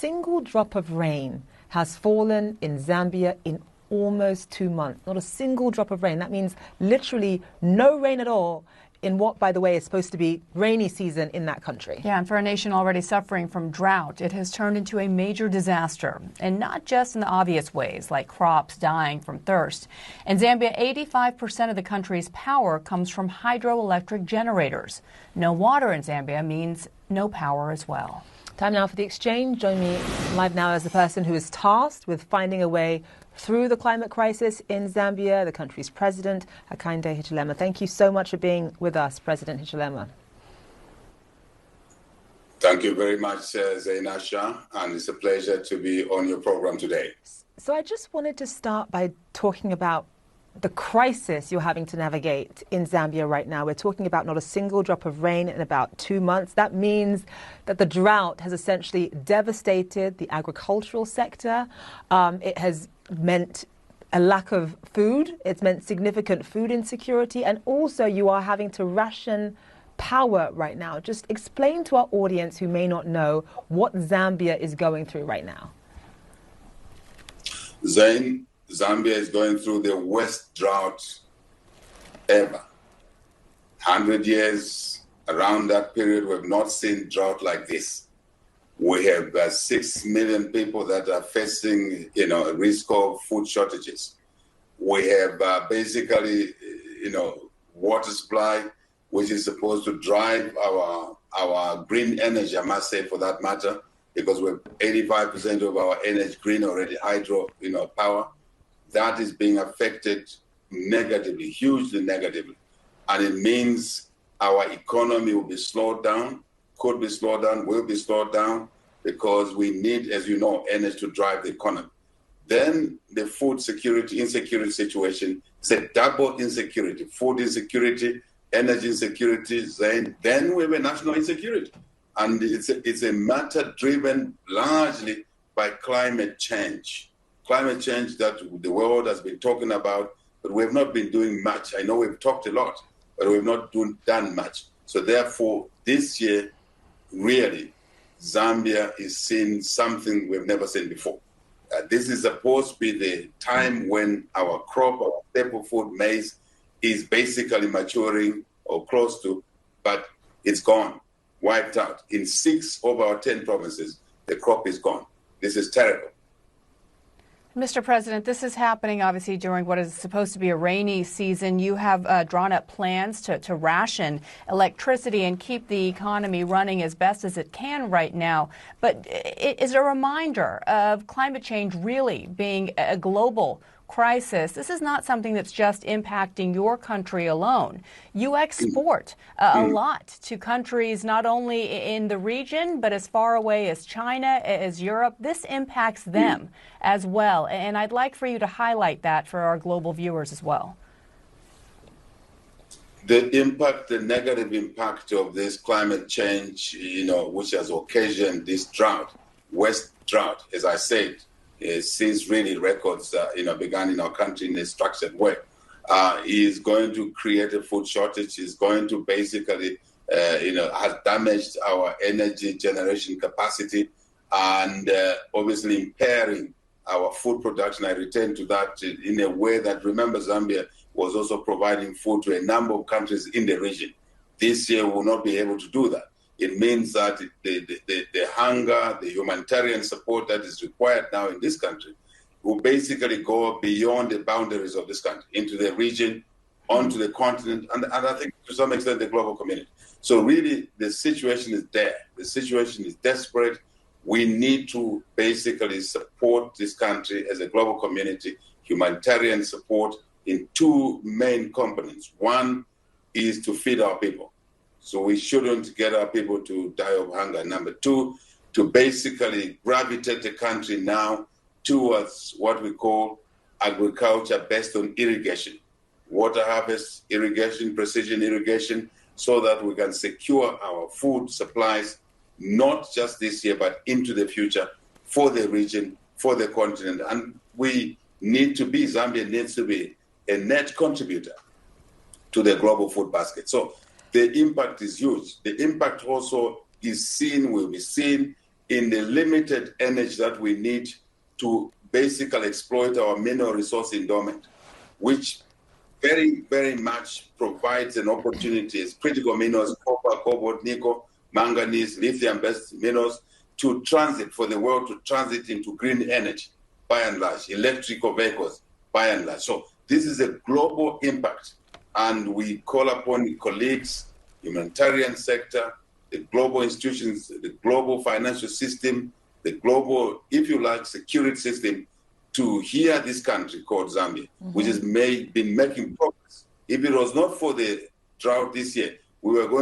single drop of rain has fallen in Zambia in almost 2 months. Not a single drop of rain. That means literally no rain at all in what, by the way, is supposed to be rainy season in that country. Yeah, and for a nation already suffering from drought, it has turned into a major disaster, and not just in the obvious ways, like crops dying from thirst. In Zambia, 85% of the country's power comes from hydroelectric generators. No water in Zambia means no power as well. Time now for the exchange. Join me live now as the person who is tasked with finding a way through the climate crisis in Zambia, the country's president, Hichilema. Thank you so much for being with us, President Hichilema. Thank you very much, Zainasha, and it's a pleasure to be on your program today. So I just wanted to start by talking about the crisis you're having to navigate in Zambia right now. We're talking about not a single drop of rain in about 2 months. That means that the drought has essentially devastated the agricultural sector. It has meant a lack of food. It's meant significant food insecurity. And also you are having to ration power right now. Just explain to our audience who may not know what Zambia is going through right now. Zambia is going through the worst drought ever. 100 years, around that period, we've not seen drought like this. We have 6 million people that are facing, a risk of food shortages. We have basically, water supply, which is supposed to drive our green energy, I must say, for that matter, because we're 85% of our energy green already, hydro, power. That is being affected negatively, hugely negatively. And it means our economy will be slowed down, could be slowed down, will be slowed down, because we need, as you know, energy to drive the economy. Then the food security, insecurity situation, it's a double insecurity, food insecurity, energy insecurity, then we have a national insecurity. And it's a matter driven largely by climate change. Climate change that the world has been talking about, but we have not been doing much. I know we've talked a lot, but we've not done much. So therefore, this year, really, Zambia is seeing something we've never seen before. This is supposed to be the time when our crop of staple food, maize, is basically maturing or close to, but it's gone, wiped out. In 6 of our 10 provinces, the crop is gone. This is terrible. Mr. President, this is happening obviously during what is supposed to be a rainy season. You have drawn up plans to ration electricity and keep the economy running as best as it can right now. But it is a reminder of climate change really being a global crisis. This is not something that's just impacting your country alone. You export a lot to countries not only in the region, but as far away as China, as Europe. This impacts them as well. And I'd like for you to highlight that for our global viewers as well. The negative impact of this climate change, which has occasioned this drought, West drought, as I said, since really records, began in our country in a structured way, is going to create a food shortage, is going to basically, has damaged our energy generation capacity and obviously impairing our food production. I return to that in a way that, remember, Zambia was also providing food to a number of countries in the region. This year we will not be able to do that. It means that the hunger, the humanitarian support that is required now in this country will basically go beyond the boundaries of this country, into the region, onto the continent, and I think to some extent the global community. So really the situation is there. The situation is desperate. We need to basically support this country as a global community, humanitarian support in 2 main components. One is to feed our people. So we shouldn't get our people to die of hunger. Number 2, to basically gravitate the country now towards what we call agriculture based on irrigation, water harvest, irrigation, precision irrigation, so that we can secure our food supplies, not just this year, but into the future for the region, for the continent. And Zambia needs to be a net contributor to the global food basket. So the impact is huge. The impact also will be seen in the limited energy that we need to basically exploit our mineral resource endowment, which very, very much provides an opportunity as critical minerals, copper, cobalt, nickel, manganese, lithium-based minerals, to transit, for the world to transit into green energy, by and large, electrical vehicles, by and large. So this is a global impact, and we call upon colleagues, humanitarian sector, the global institutions, the global financial system, the global, if you like, security system, to hear this country called Zambia, which has been making progress. If it was not for the drought this year, we were going